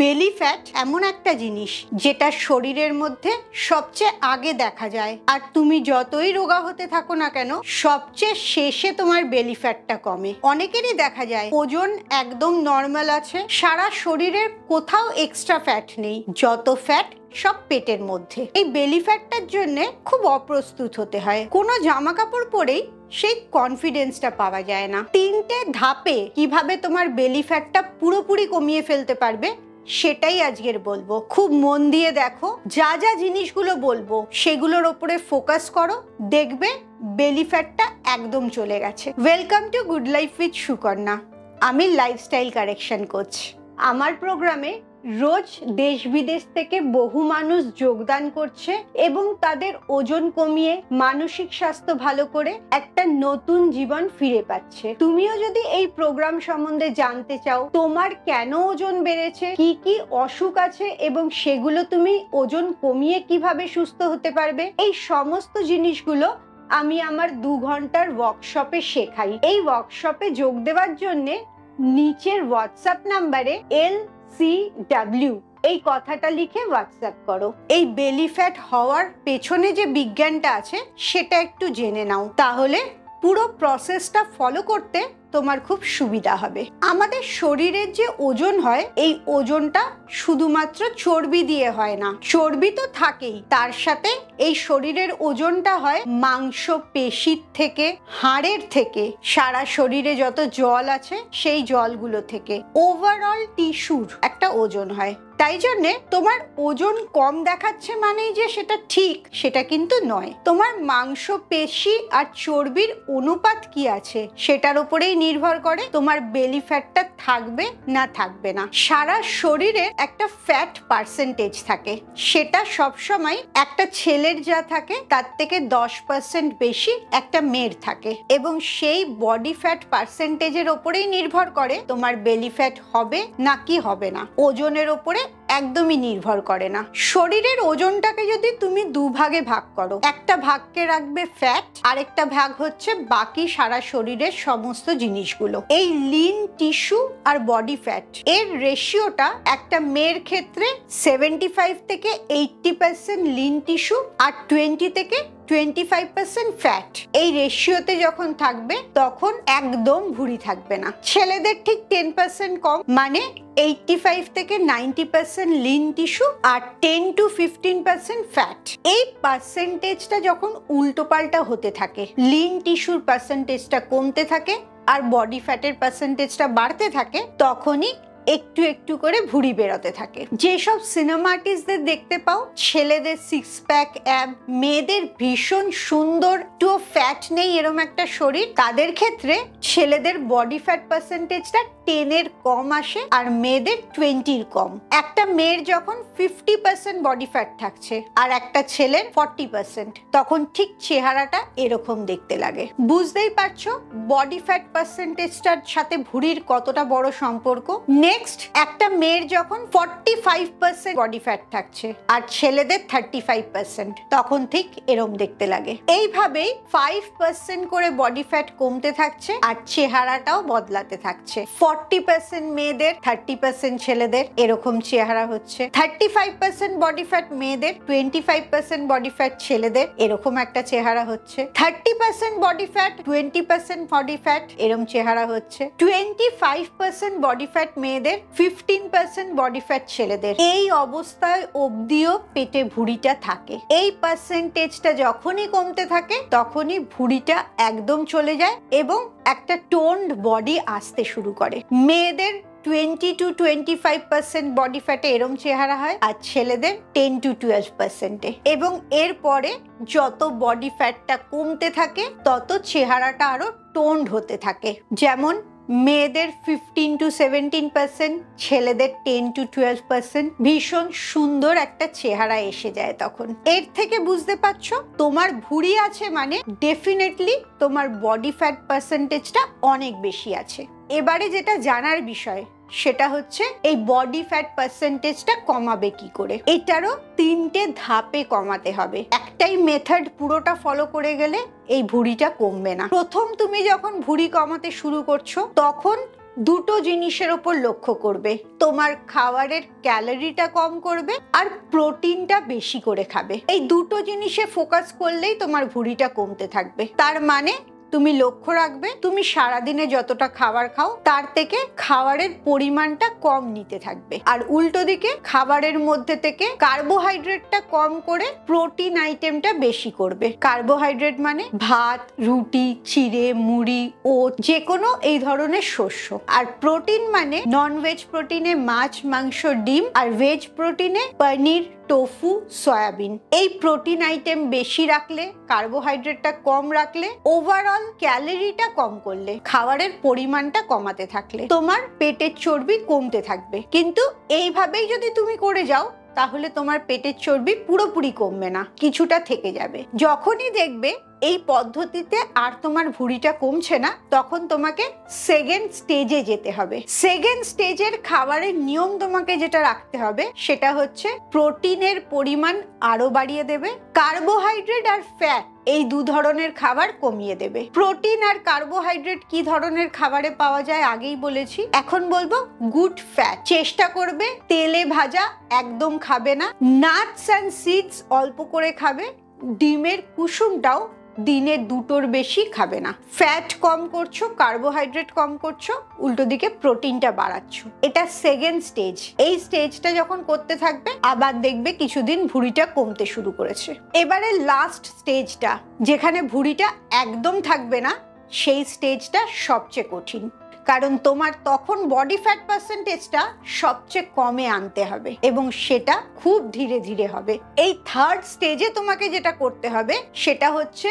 Belly fat এমন একটা জিনিস যেটা শরীরের মধ্যে সবচেয়ে আগে দেখা যায়, আর তুমি যতই রোগা হতে থাকো না কেন সবচেয়ে শেষে তোমার বেলি ফ্যাটটা কমে। অনেকেরই দেখা যায় ওজন একদম নর্মাল আছে, সারা শরীরের কোথাও এক্সট্রা ফ্যাট নেই, যত ফ্যাট সব পেটের মধ্যে। এই বেলি ফ্যাটটার জন্য খুব অপ্রস্তুত হতে হয়। কোনো জামা কাপড় পরেই সেই কনফিডেন্সটা পাওয়া যায় না। 3টে ধাপে কিভাবে তোমার বেলি ফ্যাটটা পুরোপুরি কমিয়ে ফেলতে পারবে সেটাই আজকের বলবো। খুব মন দিয়ে দেখো, যা যা জিনিসগুলো বলবো সেগুলোর ওপরে ফোকাস করো, দেখবে বেলি ফ্যাটটা একদম চলে গেছে। Welcome to good life with Sukanya. আমি লাইফস্টাইল কারেকশন কোচ। আমার প্রোগ্রামে রোজ দেশ বিদেশ থেকে বহু মানুষ যোগদান করছে এবং তাদের ওজন কমিয়ে মানসিক স্বাস্থ্য ভালো করে একটা নতুন জীবন ফিরে পাচ্ছে। তুমিও যদি এই প্রোগ্রাম সম্বন্ধে জানতে চাও, তোমার কেন ওজন বেড়েছে, কি কি অসুখ আছে এবং সেগুলো তুমি ওজন কমিয়ে কিভাবে সুস্থ হতে পারবে, এই সমস্ত জিনিসগুলো আমি আমার 2 ঘন্টার ওয়ার্কশপে শেখাই। এই ওয়ার্কশপে যোগ দেওয়ার জন্য নিচের হোয়াটসঅ্যাপ নাম্বারে LCW এই কথাটা লিখে হোয়াটসঅ্যাপ করো। এই বেলি ফ্যাট হওয়ার পেছনে যে বিজ্ঞানটা আছে সেটা একটু জেনে নাও, তাহলে পুরো প্রসেসটা ফলো করতে তোমার খুব সুবিধা হবে। আমাদের শরীরের যে ওজন হয়, এই ওজনটা শুধুমাত্র চর্বি দিয়ে হয় না, চর্বি তো থাকেই, তার সাথে এই শরীরের ওজনটা হয় মাংস পেশির থেকে, হাড়ের থেকে, সারা শরীরে যত জল আছে সেই জলগুলো থেকে, ওভারঅল টিস্যুর একটা ওজন হয়। তাই জন্যে তোমার ওজন কম দেখাচ্ছে মানেই যে সেটা ঠিক, সেটা কিন্তু নয়। তোমার মাংস পেশি আর চর্বির অনুপাত কি আছে সেটার উপরেই নির্ভর করে তোমার বেলি ফ্যাটটা থাকবে না থাকবে না। সারা শরীরে একটা ফ্যাট পার্সেন্টেজ থাকে, সেটা সবসময় একটা ছেলের যা থাকে তার থেকে 10% বেশি একটা মেয়ের থাকে, এবং সেই বডি ফ্যাট পার্সেন্টেজের ওপরেই নির্ভর করে তোমার বেলি ফ্যাট হবে নাকি হবে না। ওজনের ওপরে একদমই নির্ভর করে না। শরীরের ওজনটাকে যদি তুমি 2 ভাগে ভাগ করো, একটা ভাগকে রাখবে ফ্যাট, আরেকটা ভাগ হচ্ছে বাকি সারা শরীরের সমস্ত জিনিসগুলো। এই লিন টিস্যু আর বডি ফ্যাট এর রেশিওটা একটা মেয়ের ক্ষেত্রে 75 থেকে 80% লিন টিস্যু আর 20 থেকে 25% ফ্যাট। এই রেশিওতে যখন থাকবে তখন একদম ভুঁড়ি থাকবে না। ছেলেদের ঠিক 10% কম, মানে 85 থেকে 90% লিন টিস্যু আর 10 to 15% ফ্যাট। এই পার্সেন্টেজটা যখন উল্টো পাল্টা হতে থাকে, লিন টিস্যুর পার্সেন্টেজটা কমতে থাকে আর বডি ফ্যাটের পার্সেন্টেজটা বাড়তে থাকে, তখনই একটু একটু করে ভুঁড়ি বেরোতে থাকে। যেসব সিনেমা আর্টিস্টদের দেখতে পাও, ছেলেদের 6 প্যাক অ্যাব, মেয়েদের ভীষণ সুন্দর টু ফ্যাট নেই এরম একটা শরীর, তাদের ক্ষেত্রে ছেলেদের বডি ফ্যাট পার্সেন্টেজটা 10-এর কম আসে আর মেয়েদের 20-র কম। একটা মেয়ের যখন 50% বডি ফ্যাট থাকছে আর একটা ছেলের 40%, তখন ঠিক চেহারাটা এরকম দেখতে লাগে। বুঝতেই পারছো বডি ফ্যাট পার্সেন্টেজটার সাথে ভুঁড়ির কতটা বড় সম্পর্ক। নেক্সট, একটা মেয়ের যখন 45% বডি ফ্যাট থাকছে আর ছেলেদের 35%, তখন ঠিক এরম দেখতে লাগে। এইভাবেই 5% করে বডি ফ্যাট কমতে থাকছে আর চেহারাটাও বদলাতে থাকছে। 40% মেয়েদের, 30% ছেলেদের এরকম চেহারা হচ্ছে। 35% বডি ফ্যাট মেয়েদের, 25% বডি ফ্যাট ছেলেদের এরকম একটা চেহারা হচ্ছে। 30% বডি ফ্যাট, 20% বডি ফ্যাট এরকম চেহারা হচ্ছে। 25% বডি ফ্যাট মেয়েদের, 15% বডি ফ্যাট ছেলেদের। এই অবস্থায় অবধিও পেটে ভুঁড়িটা থাকে। এই পার্সেন্টেজটা যখনই কমতে থাকে তখনই ভুঁড়িটা একদম চলে যায় এবং একটা টোন্ড বডি আসতে শুরু করে। মেয়েদের 20 to 25% বডি ফ্যাটে এরম চেহারা হয় আর ছেলেদের 10 to 12%-এ। এবং এরপরে যত বডি ফ্যাটটা কমতে থাকে তত চেহারাটা আরো টোন্ড হতে থাকে। যেমন মেয়েদের 15 to 17%, ছেলেদের 10 to 12%। ভীষণ সুন্দর একটা চেহারা এসে যায় তখন। এর থেকে বুঝতে পারছো তোমার ভুঁড়ি আছে মানে ডেফিনেটলি তোমার বডি ফ্যাট পার্সেন্টেজটা অনেক বেশি আছে। এবারে যেটা জানার বিষয় সেটা হচ্ছে এই বডি ফ্যাট পার্সেন্টেজটা কমাবে কি করে। এটারও 3টে ধাপে কমাতে হবে। একটাই মেথড পুরোটা ফলো করে গেলে এই ভুঁড়িটা কমবে না। প্রথম তুমি যখন ভুঁড়ি কমাতে শুরু করছো তখন দুটো জিনিসের ওপর লক্ষ্য করবে, তোমার খাবারের ক্যালোরিটা কম করবে আর প্রোটিনটা বেশি করে খাবে। এই দুটো জিনিসে ফোকাস করলেই তোমার ভুঁড়িটা কমতে থাকবে। তার মানে তুমি লক্ষ্য রাখবে তুমি সারাদিনে যতটা খাবার খাও তার থেকে খাবারের পরিমাণটা কম নিতে থাকবে, আর উল্টো দিকে খাবারের মধ্যে থেকে কার্বোহাইড্রেটটা কম করে প্রোটিন আইটেমটা বেশি করবে। কার্বোহাইড্রেট মানে ভাত, রুটি, চিড়ে, মুড়ি, ওট, যে কোনো এই ধরনের শস্য। আর প্রোটিন মানে নন ভেজ প্রোটিনে মাছ, মাংস, ডিম, আর ভেজ প্রোটিনে পনির, টোফু, সয়াবিন। এই প্রোটিন আইটেম বেশি রাখলে, কার্বোহাইড্রেটটা কম রাখলে, ওভারঅল ক্যালোরিটা কম করলে, খাবারের পরিমাণটা কমাতে থাকলে তোমার পেটের চর্বি কমতে থাকবে। কিন্তু এইভাবেই যদি তুমি করে যাও তাহলে তোমার পেটের চর্বি পুরোপুরি কমবে না, কিছুটা থেকে যাবে। যখনই দেখবে এই পদ্ধতিতে আর তোমার ভুঁড়িটা কমছে না, তখন তোমাকে সেকেন্ড স্টেজে যেতে হবে। সেকেন্ড স্টেজের খাবারের নিয়ম তোমাকে যেটা রাখতে হবে সেটা হচ্ছে প্রোটিনের পরিমাণ আরো বাড়িয়ে দেবে, কার্বোহাইড্রেট আর ফ্যাট এই দু ধরনের খাবার কমিয়ে দেবে। প্রোটিন আর কার্বোহাইড্রেট কি ধরনের খাবারে পাওয়া যায় আগেই বলেছি, এখন বলবো গুড ফ্যাট। চেষ্টা করবে তেলে ভাজা একদম খাবে না, নাটস অ্যান্ড সিডস অল্প করে খাবে, ডিমের কুসুমটাও দিনে দুটোর বেশি খাবে না। ফ্যাট কম করছো, কার্বোহাইড্রেট কম করছো, উল্টো দিকে প্রোটিনটা বাড়াচ্ছ। এটা সেকেন্ড স্টেজ। এই স্টেজটা যখন করতে থাকবে আবার দেখবে কিছুদিন ভুঁড়িটা কমতে শুরু করেছে। এবারে লাস্ট স্টেজটা, যেখানে ভুঁড়িটা একদম থাকবে না, সেই স্টেজটা সবচেয়ে কঠিন, কারণ তোমার তখন বডি ফ্যাট পার্সেন্টেজটা সবচেয়ে কমে আনতে হবে এবং সেটা খুব ধীরে ধীরে হবে। এই থার্ড স্টেজে তোমাকে যেটা করতে হবে সেটা হচ্ছে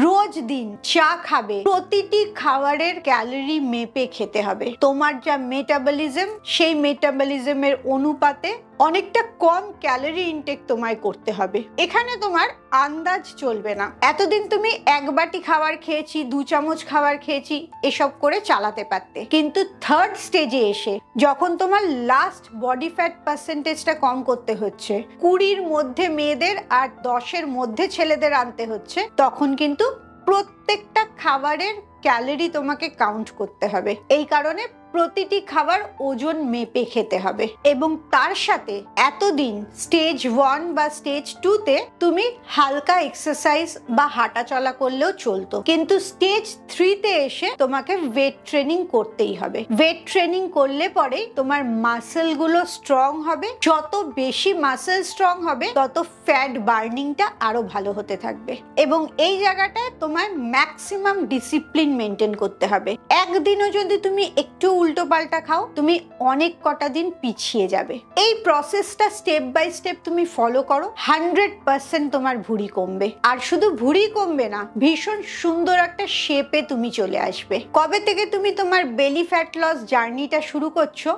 রোজ দিন চা খাবে, প্রতিটি খাবারের ক্যালোরি মেপে খেতে হবে। তোমার যা মেটাবলিজম, সেই মেটাবলিজমের অনুপাতে অনেকটা কম ক্যালোরি ইনটেক তোমায় করতে হবে। এখানে তোমার আন্দাজ চলবে না। এতদিন তুমি এক বাটি খাবার খেয়েছি, 2 চামচ খাবার খেয়েছি, এসব করে চালাতে পারতে, কিন্তু থার্ড স্টেজে এসে যখন তোমার লাস্ট বডি ফ্যাট পার্সেন্টেজটা কম করতে হচ্ছে, 20-র মধ্যে মেয়েদের আর 10-এর মধ্যে ছেলেদের আনতে হচ্ছে, তখন কিন্তু প্রত্যেকটা খাবারের ক্যালোরি তোমাকে কাউন্ট করতে হবে। এই কারণে প্রতিটি খাবার ওজন মেপে খেতে হবে এবং তার সাথে এতদিন স্টেজ 1 বা স্টেজ 2-তে তুমি হালকা এক্সারসাইজ বা হাঁটা চলা করলেও চলতো, কিন্তু স্টেজ 3-তে এসে তোমাকে ওয়েট ট্রেনিং করতেই হবে। ওয়েট ট্রেনিং করলে পরেই তোমার মাসেল গুলো স্ট্রং হবে। যত বেশি মাসেল স্ট্রং হবে তত ফ্যাট বার্নিংটা আরো ভালো হতে থাকবে এবং এই জায়গাটায় তোমার ম্যাক্সিমাম ডিসিপ্লিন মেনটেন করতে হবে। একদিনও যদি তুমি একটু উল্টো পাল্টা খাও, তুমি অনেক কটা দিন পিছিয়ে যাবে। এই প্রসেসটা স্টেপ বাই স্টেপ তুমি ফলো করো, 100% তোমার ভুঁড়ি কমবে। আর শুধু ভুঁড়ি কমবে না, ভীষণ সুন্দর একটা শেপে তুমি চলে আসবে। কবে থেকে তুমি তোমার বেলি ফ্যাট লস জার্নিটা শুরু করছো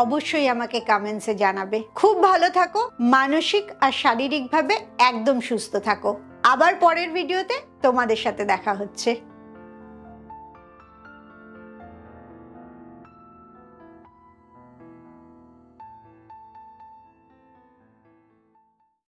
অবশ্যই আমাকে কমেন্টসে জানাবে। খুব ভালো থাকো, মানসিক আর শারীরিকভাবে একদম সুস্থ থাকো। আবার পরের ভিডিওতে তোমাদের সাথে দেখা হচ্ছে।